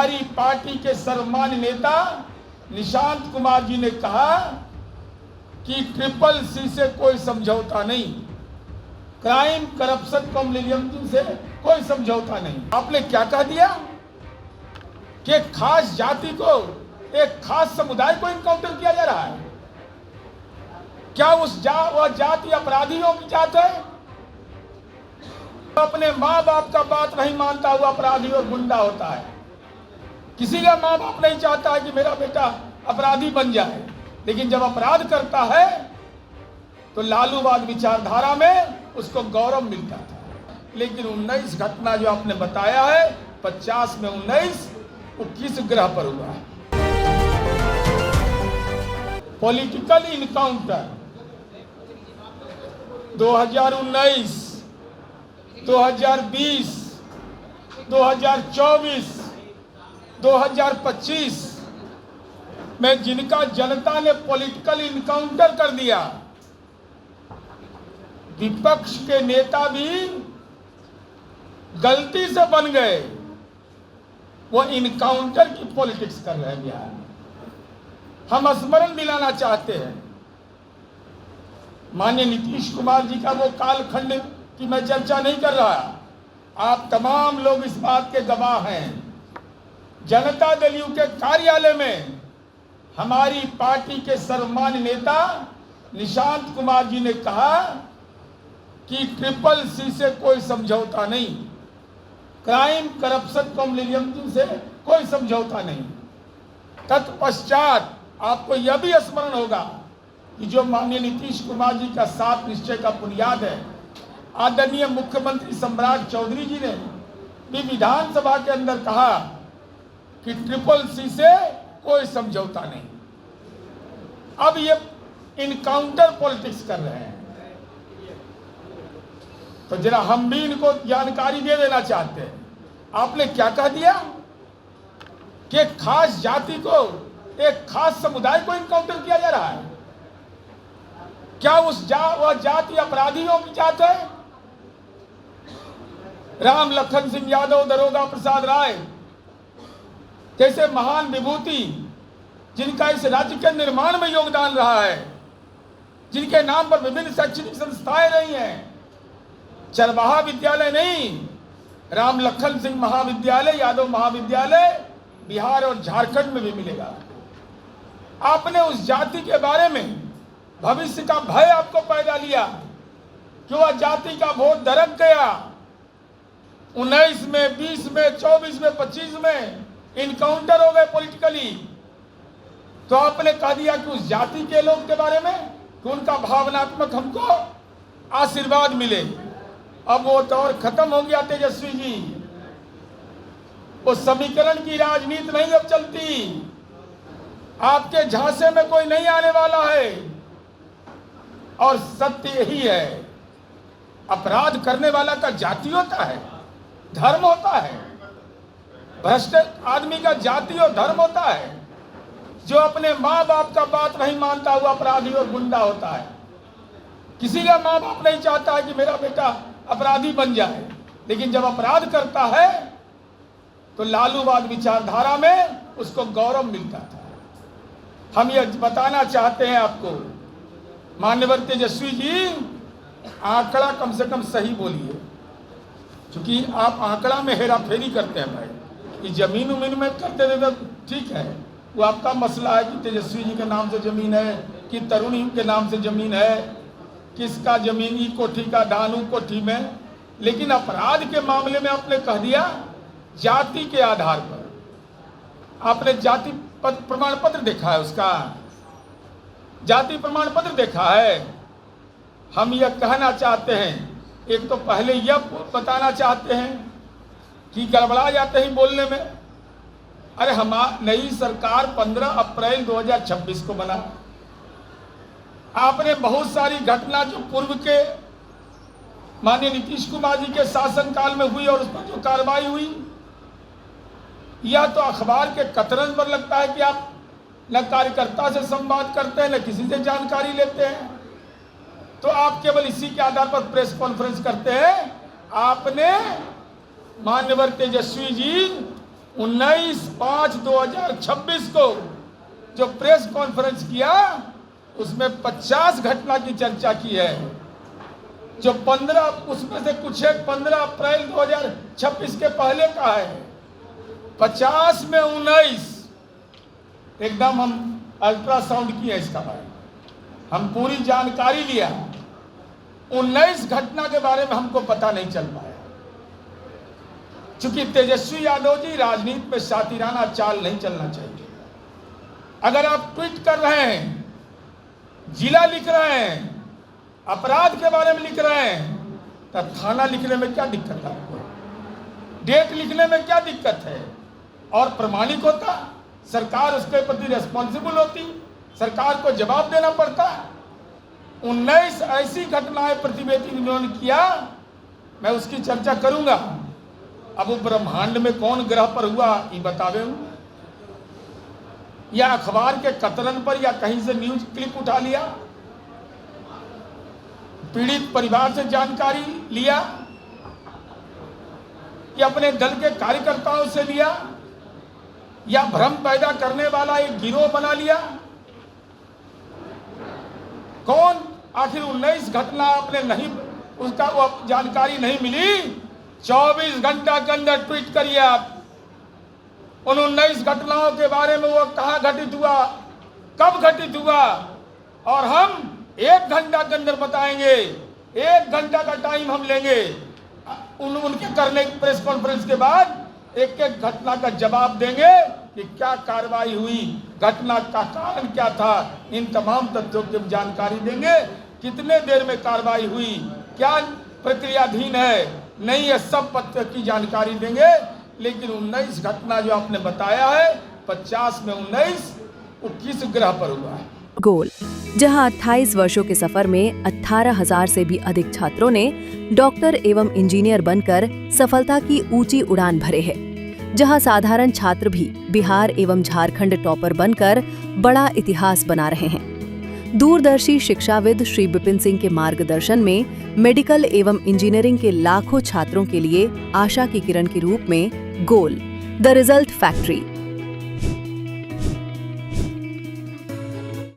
हमारी पार्टी के सर्वमान्य नेता निशांत कुमार जी ने कहा कि ट्रिपल सी से कोई समझौता नहीं, क्राइम करप्शन कम मिलियन से कोई समझौता नहीं। आपने क्या कह दिया कि एक खास जाति को, एक खास समुदाय को इनकाउंटर किया जा रहा है। क्या वह जाति अपराधियों की जात है? अपने माँ बाप का बात नहीं मानता हुआ अपराधी और गुंडा होता है। किसी का माँ बाप नहीं चाहता है कि मेरा बेटा अपराधी बन जाए, लेकिन जब अपराध करता है तो लालूवाद विचारधारा में उसको गौरव मिलता था। लेकिन 19 घटना जो आपने बताया है, 50 में 19 वो किस ग्रह पर हुआ है? पॉलिटिकल इनकाउंटर 2019, 2020, 2024, 2025 में जिनका जनता ने पॉलिटिकल इनकाउंटर कर दिया, विपक्ष के नेता भी गलती से बन गए, वो इनकाउंटर की पॉलिटिक्स कर रहे हैं बिहार में। हम स्मरण दिलाना चाहते हैं, माननीय नीतीश कुमार जी का वो कालखंड की मैं चर्चा नहीं कर रहा, आप तमाम लोग इस बात के गवाह हैं। जनता दल यू के कार्यालय में हमारी पार्टी के सर्वमान्य नेता निशांत कुमार जी ने कहा कि ट्रिपल सी से कोई समझौता नहीं, क्राइम करप्शन कम मिलियन से कोई समझौता नहीं। तत्पश्चात आपको यह भी स्मरण होगा कि जो माननीय नीतीश कुमार जी का 7 निश्चय का बुनियाद है, आदरणीय मुख्यमंत्री सम्राट चौधरी जी ने भी विधानसभा के अंदर कहा कि ट्रिपल सी से कोई समझौता नहीं। अब ये इनकाउंटर पॉलिटिक्स कर रहे हैं, तो जरा हम भी इनको जानकारी दे देना चाहते हैं। आपने क्या कह दिया कि एक खास जाति को, एक खास समुदाय को इनकाउंटर किया जा रहा है। क्या वह जाति अपराधियों की जात है? राम लखन सिंह यादव, दरोगा प्रसाद राय जैसे महान विभूति, जिनका इस राज्य के निर्माण में योगदान रहा है, जिनके नाम पर विभिन्न शैक्षणिक संस्थाएं रही हैं, चरवाहा विद्यालय नहीं, राम लखन सिंह महाविद्यालय, यादव महाविद्यालय बिहार और झारखंड में भी मिलेगा। आपने उस जाति के बारे में भविष्य का भय आपको पैदा लिया कि वह जाति का वोट दरक गया। 19 में, 20 में, 24 में, 25 में इनकाउंटर हो गए पॉलिटिकली, तो आपने कह दिया कि उस जाति के लोग के बारे में कि उनका भावनात्मक हमको आशीर्वाद मिले। अब वो दौर खत्म हो गया तेजस्वी जी, वो समीकरण की राजनीति नहीं अब चलती। आपके झांसे में कोई नहीं आने वाला है, और सत्य यही है, अपराध करने वाला का जाति होता है, धर्म होता है। भ्रष्ट आदमी का जाति और धर्म होता है। जो अपने माँ बाप का बात नहीं मानता हुआ अपराधी और गुंडा होता है। किसी का माँ बाप नहीं चाहता है कि मेरा बेटा अपराधी बन जाए, लेकिन जब अपराध करता है तो लालूवाद विचारधारा में उसको गौरव मिलता था। हम ये बताना चाहते हैं आपको, मान्यवर तेजस्वी जी, आंकड़ा कम से कम सही बोलिए, क्योंकि आप आंकड़ा में हेराफेरी करते हैं भाई। कि जमीन उमीन में करते थे तो ठीक है, वो आपका मसला है कि तेजस्वी जी के नाम से जमीन है कि तरुणी के नाम से जमीन है, किसका जमीन ई कोठी का डानू कोठी में। लेकिन अपराध के मामले में आपने कह दिया जाति के आधार पर। आपने जाति प्रमाण पत्र देखा है, उसका जाति प्रमाण पत्र देखा है। हम यह कहना चाहते हैं, एक तो पहले यह बताना चाहते हैं कि गड़बड़ा जाते हैं बोलने में। अरे नई सरकार 15 अप्रैल 2026 को बना। आपने बहुत सारी घटना जो पूर्व के माननीय नीतीश कुमार जी के शासनकाल में हुई और उस पर जो कार्रवाई हुई, यह तो अखबार के कतरन पर लगता है कि आप न कार्यकर्ता से संवाद करते हैं, न किसी से जानकारी लेते हैं, तो आप केवल इसी के आधार पर प्रेस कॉन्फ्रेंस करते हैं। आपने मान्यवर तेजस्वी जी 19/5/2026 को जो प्रेस कॉन्फ्रेंस किया उसमें 50 घटना की चर्चा की है। जो 15 उसमें से कुछ एक 15 अप्रैल 2026 के पहले का है। 50 में 19 एकदम हम अल्ट्रासाउंड किए इसका बारे में, हम पूरी जानकारी लिया। 19 घटना के बारे में हमको पता नहीं चल पाया, क्योंकि तेजस्वी यादव जी राजनीति में शातिराना चाल नहीं चलना चाहिए। अगर आप ट्वीट कर रहे हैं, जिला लिख रहे हैं, अपराध के बारे में लिख रहे हैं, तो थाना लिखने में क्या दिक्कत है आपको? डेट लिखने में क्या दिक्कत है? और प्रमाणिक होता, सरकार उसके प्रति रिस्पॉन्सिबल होती, सरकार को जवाब देना पड़ता। 19 ऐसी घटनाएं प्रतिवेदी उन्होंने किया, मैं उसकी चर्चा करूंगा। अब वो ब्रह्मांड में कौन ग्रह पर हुआ ये बतावे, या अखबार के कतरन पर या कहीं से न्यूज क्लिप उठा लिया, पीड़ित परिवार से जानकारी लिया, या अपने दल के कार्यकर्ताओं से लिया, या भ्रम पैदा करने वाला एक गिरोह बना लिया। कौन? आखिर 19 घटना आपने नहीं, उसका वो जानकारी नहीं मिली। 24 घंटा के अंदर ट्वीट करिए आप उन 19 घटनाओं के बारे में, वो कहाँ घटित हुआ, कब घटित हुआ, और हम 1 घंटा के अंदर बताएंगे। 1 घंटा का टाइम हम लेंगे। उनके करने प्रेस कॉन्फ्रेंस के बाद एक एक घटना का जवाब देंगे कि क्या कार्रवाई हुई, घटना का कारण क्या था, इन तमाम तथ्यों की जानकारी देंगे। कितने देर में कार्रवाई हुई, क्या प्रक्रियाधीन है, नहीं है, सब तथ्य की जानकारी देंगे। लेकिन 19 घटना जो आपने बताया है, 50 में 19, वो किस ग्रह पर हुआ है? गोल, जहां 28 वर्षों के सफर में 18,000 से भी अधिक छात्रों ने डॉक्टर एवं इंजीनियर बनकर सफलता की ऊंची उड़ान भरे है, जहां साधारण छात्र भी बिहार एवं झारखंड टॉपर बनकर बड़ा इतिहास बना रहे हैं। दूरदर्शी शिक्षाविद श्री विपिन सिंह के मार्गदर्शन में मेडिकल एवं इंजीनियरिंग के लाखों छात्रों के लिए आशा की किरण के रूप में गोल, द रिजल्ट फैक्ट्री,